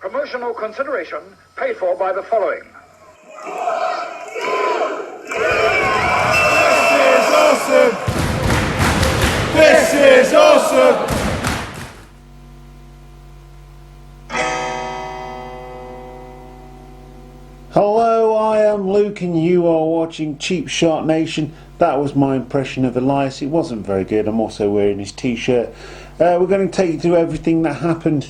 Promotional consideration paid for by the following. This is awesome! This is awesome! Hello, I am Luke and you are watching Cheap Shot Nation. That was my impression of Elias. It wasn't very good. I'm also wearing his t-shirt. We're going to take you through everything that happened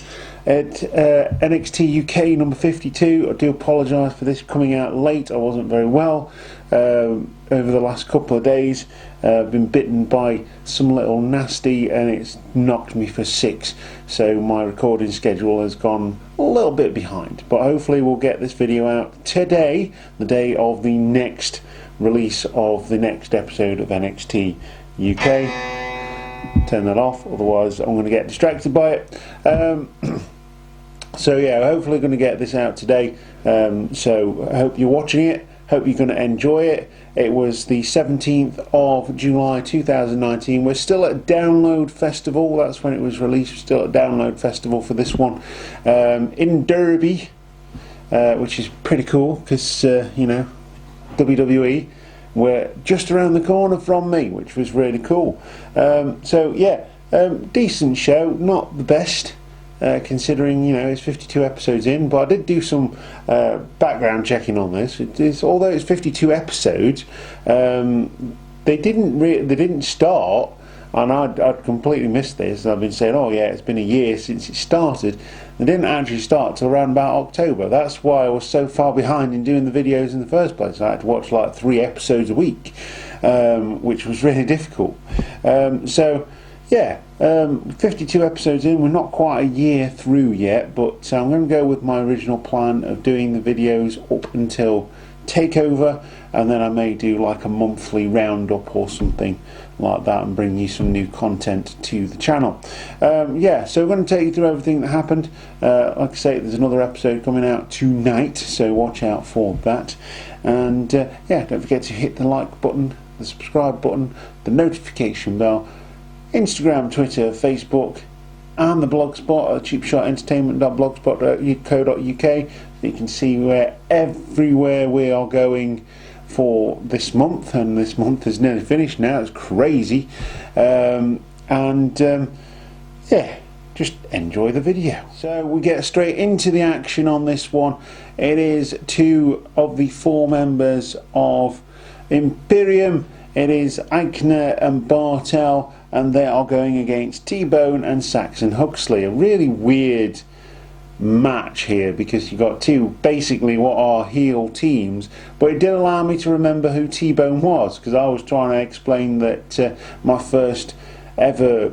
at NXT UK number 52. I do apologise for this coming out late. I wasn't very well over the last couple of days. I've been bitten by some little nasty and it's knocked me for 6. So my recording schedule has gone a little bit behind. But hopefully we'll get this video out today, the day of the next release of the next episode of NXT UK. Turn that off, otherwise I'm going to get distracted by it. So yeah, hopefully going to get this out today. So I hope you're watching it. Hope you're going to enjoy it. It was the 17th of July 2019. We're still at Download Festival. That's when it was released. We're still at Download Festival for this one in Derby, which is pretty cool because you know, WWE were just around the corner from me, which was really cool. So yeah, decent show, not the best considering, you know, it's 52 episodes in, but I did do some background checking on this. Although it's 52 episodes, they didn't start, and I'd completely missed this. I've been saying, oh yeah, it's been a year since it started. They didn't actually start till around about October. That's why I was so far behind in doing the videos in the first place. I had to watch like 3 episodes a week, which was really difficult. So yeah, 52 episodes in. We're not quite a year through yet, but I'm going to go with my original plan of doing the videos up until Takeover, and then I may do like a monthly roundup or something like that and bring you some new content to the channel. Yeah, so we're going to take you through everything that happened. Like I say, there's another episode coming out tonight, so watch out for that. And yeah, don't forget to hit the like button, the subscribe button, the notification bell, Instagram, Twitter, Facebook, and the blogspot at cheapshotentertainment.blogspot.co.uk. You can see where everywhere we are going for this month, and this month is nearly finished now. It's crazy. Yeah, just enjoy the video. So we get straight into the action on this one. It is 2 of the 4 members of Imperium. It is Eichner and Bartel, and they are going against T-Bone and Saxon Huxley. A really weird match here because you got 2 basically what are heel teams, but it did allow me to remember who T-Bone was, because I was trying to explain that my first ever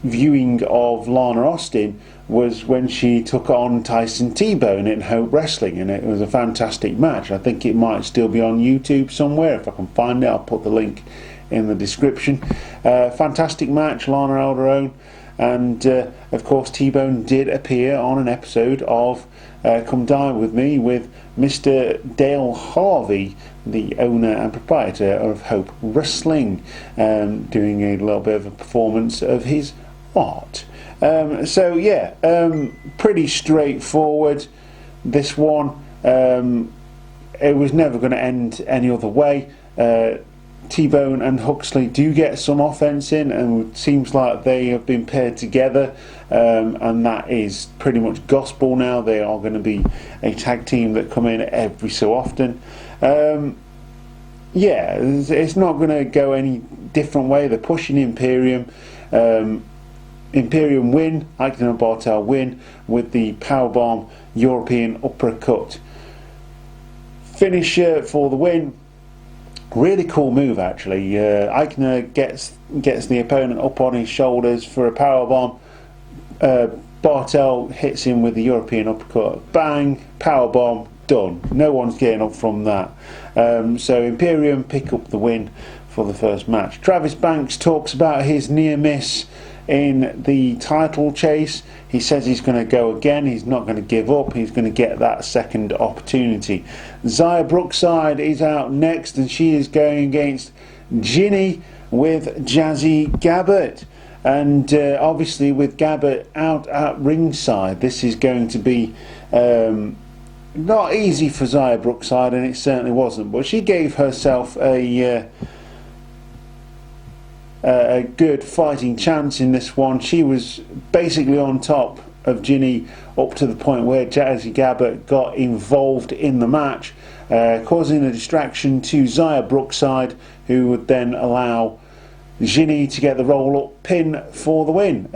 viewing of Lana Austin was when she took on Tyson T-Bone in Hope Wrestling, and it was a fantastic match. I think it might still be on YouTube somewhere. If I can find it, I'll put the link in the description. Fantastic match, Lana held her own, and of course T-Bone did appear on an episode of Come Dine With Me with Mr. Dale Harvey, the owner and proprietor of Hope Wrestling, doing a little bit of a performance of his art. So yeah, pretty straightforward, this one. It was never going to end any other way. T-Bone and Huxley do get some offense in, and it seems like they have been paired together, and that is pretty much gospel now. They are going to be a tag team that come in every so often. Yeah, it's not going to go any different way. They're pushing Imperium. Imperium win, Eichner and Bartel win with the powerbomb European uppercut finisher for the win. Really cool move actually. Eichner gets the opponent up on his shoulders for a powerbomb. Bartel hits him with the European uppercut. Bang, powerbomb, done. No one's getting up from that. So Imperium pick up the win for the first match. Travis Banks talks about his near miss in the title chase. He says he's going to go again. He's not going to give up. He's going to get that second opportunity. Zaya Brookside is out next, and she is going against Ginny with Jazzy Gabbert. And obviously with Gabbert out at ringside, this is going to be not easy for Xia Brookside, and it certainly wasn't. But she gave herself a good fighting chance in this one. She was basically on top of Ginny up to the point where Jazzy Gabbert got involved in the match, causing a distraction to Xia Brookside, who would then allow Ginny to get the roll-up pin for the win.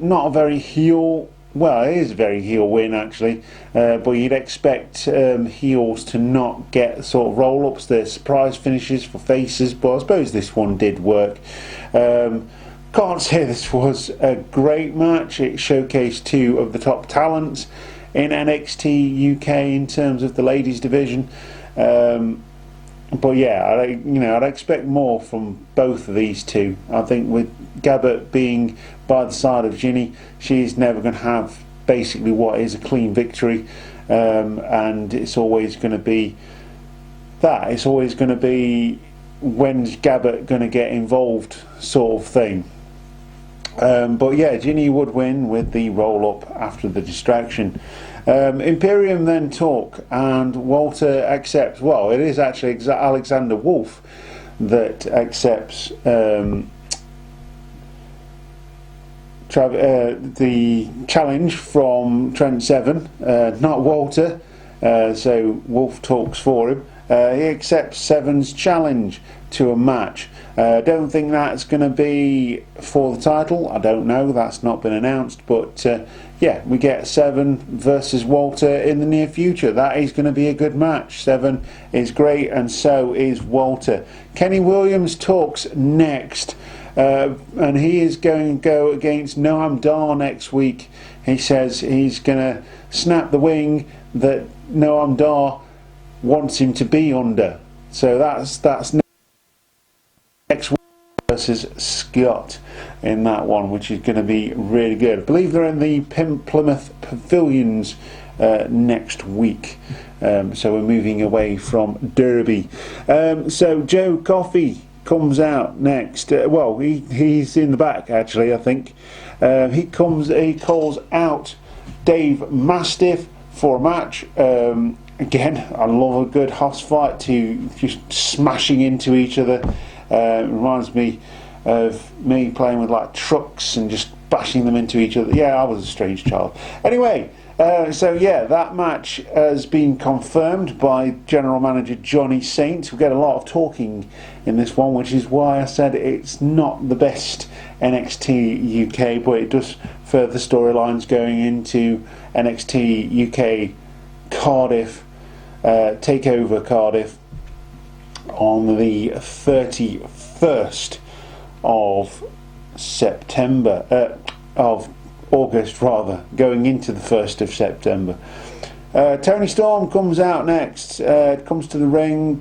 Not a very heel, well, it is a very heel win actually, but you'd expect heels to not get sort of roll-ups. They're surprise finishes for faces, but I suppose this one did work. Can't say this was a great match. It showcased two of the top talents in NXT UK in terms of the ladies division. But yeah, I'd expect more from both of these two. I think with Gabbert being by the side of Ginny, she's never going to have basically what is a clean victory, and it's always going to be that. It's always going to be when's Gabbert going to get involved sort of thing. But yeah, Ginny would win with the roll-up after the distraction. Imperium then talk, and Walter accepts. Well, it is actually Alexander Wolf that accepts the challenge from Trent Seven, not Walter. So Wolf talks for him. He accepts Seven's challenge to a match. Don't think that's going to be for the title. I don't know. That's not been announced. But yeah, we get Seven versus Walter in the near future. That is going to be a good match. Seven is great, and so is Walter. Kenny Williams talks next, and he is going to go against Noam Dar next week. He says he's going to snap the wing that Noam Dar wants him to be under. So that's next week versus Scott in that one, which is going to be really good. I believe they're in the Plymouth Pavilions next week. So we're moving away from Derby. So Joe Coffey comes out next. Well, he's in the back actually, I think. He calls out Dave Mastiff for a match. Again, I love a good hoss fight, to just smashing into each other. It reminds me of me playing with like trucks and just bashing them into each other. Yeah, I was a strange child. Anyway, so yeah, that match has been confirmed by General Manager Johnny Saint. We get a lot of talking in this one, which is why I said it's not the best NXT UK, but it does further storylines going into NXT UK Cardiff, Takeover Cardiff on the 31st of September, of August rather, going into the 1st of September. Tony Storm comes out next, comes to the ring,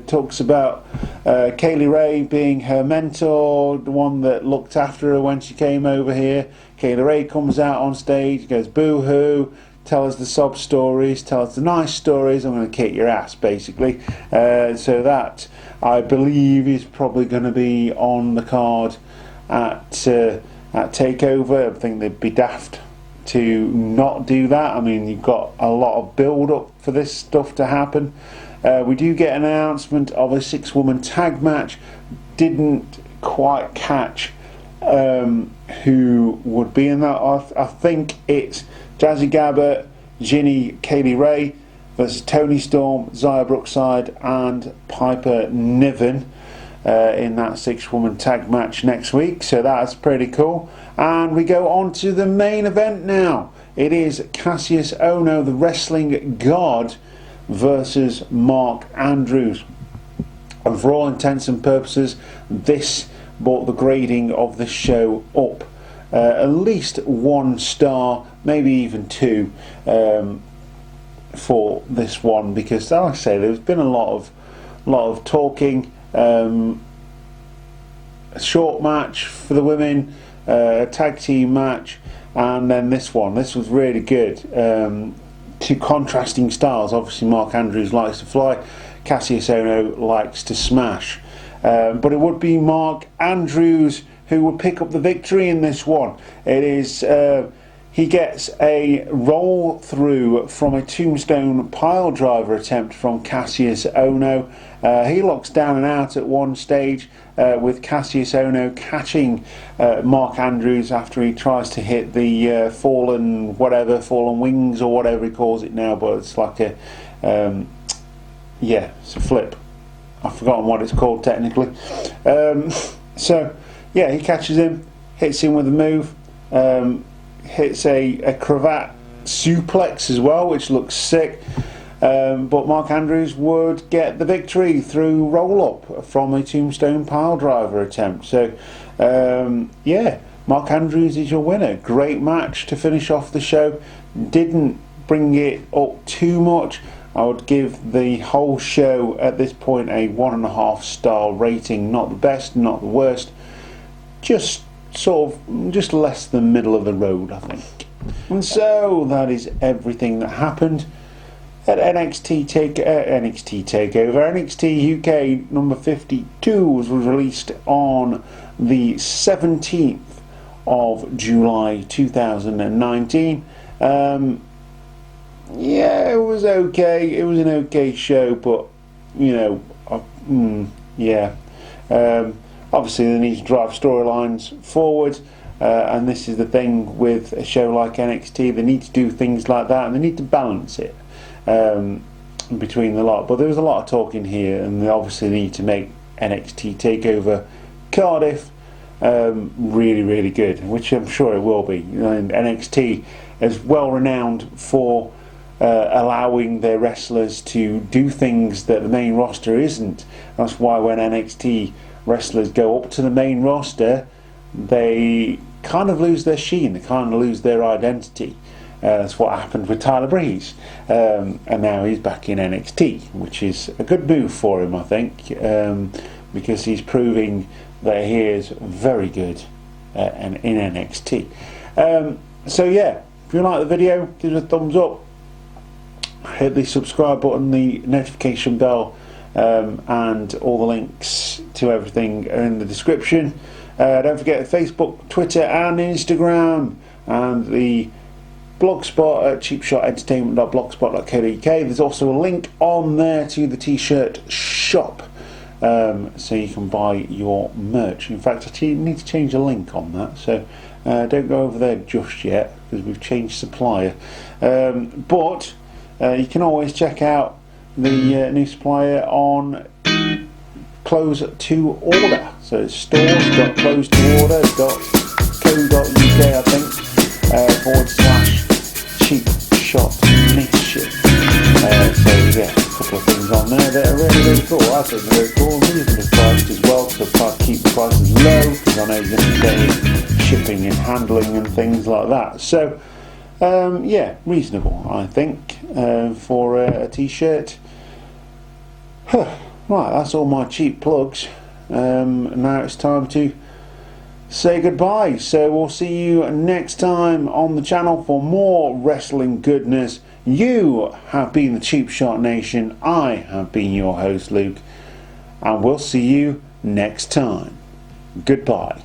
talks about Kaylee Ray being her mentor, the one that looked after her when she came over here. Kaylee Ray comes out on stage, goes boo-hoo, tell us the sob stories, tell us the nice stories, I'm going to kick your ass basically. So that, I believe, is probably going to be on the card at Takeover. I think they'd be daft to not do that. I mean, you've got a lot of build up for this stuff to happen. We do get an announcement of a 6-woman tag match. Didn't quite catch who would be in that. I think it's Jazzy Gabbert, Ginny, Kaylee Ray versus Tony Storm, Xia Brookside and Piper Niven in that 6-woman tag match next week. So that's pretty cool. And we go on to the main event now. It is Cassius Ohno, the wrestling god, versus Mark Andrews. And for all intents and purposes, this brought the grading of the show up at least 1 star, maybe even 2 for this one, because like I say, there's been a lot of talking. A short match for the women, tag team match, and then this one. This was really good. Two contrasting styles. Obviously Mark Andrews likes to fly, Cassius Ohno likes to smash, but it would be Mark Andrews who would pick up the victory in this one. It is he gets a roll through from a tombstone pile driver attempt from Cassius Ono. He locks down and out at one stage, with Cassius Ono catching Mark Andrews after he tries to hit the fallen wings or whatever he calls it now, but it's like a it's a flip. I've forgotten what it's called technically. So yeah, he catches him, hits him with a move, hits a cravat suplex as well, which looks sick. But Mark Andrews would get the victory through roll-up from a tombstone pile driver attempt. So yeah, Mark Andrews is your winner. Great match to finish off the show. Didn't bring it up too much. I would give the whole show at this point a 1.5 star rating. Not the best, not the worst, just just less than middle of the road, I think. And so that is everything that happened at NXT Takeover. NXT UK number 52 was released on the 17th of July 2019. Yeah, it was okay. It was an okay show, but you know, obviously they need to drive storylines forward, and this is the thing with a show like NXT. They need to do things like that, and they need to balance it between the lot. But there was a lot of talking here, and they obviously need to make NXT Takeover Cardiff really, really good, which I'm sure it will be. You know, and NXT is well renowned for allowing their wrestlers to do things that the main roster isn't. That's why when NXT wrestlers go up to the main roster, they kind of lose their sheen, they kind of lose their identity. That's what happened with Tyler Breeze, and now he's back in NXT, which is a good move for him, I think, because he's proving that he is very good in NXT. So yeah, if you like the video, give it a thumbs up, hit the subscribe button, the notification bell, and all the links to everything are in the description. Don't forget Facebook, Twitter and Instagram, and the blogspot at cheapshotentertainment.blogspot.co.uk. There's also a link on there to the t-shirt shop, so you can buy your merch. In fact, I need to change the link on that, so don't go over there just yet, because we've changed supplier. But you can always check out the new supplier on Close to Order. So it's stores.closetoorder.co.uk, I think, / cheap shot knitship. So yeah, a couple of things on there that are really, really cool. I think they're very cool, reasonably priced as well, so try to keep the prices low, because I know you're going to be paying shipping and handling and things like that. So yeah, reasonable, I think, for a t-shirt. Right, that's all my cheap plugs. Now it's time to say goodbye. So we'll see you next time on the channel for more wrestling goodness. You have been the Cheap Shot Nation. I have been your host, Luke, and we'll see you next time. Goodbye.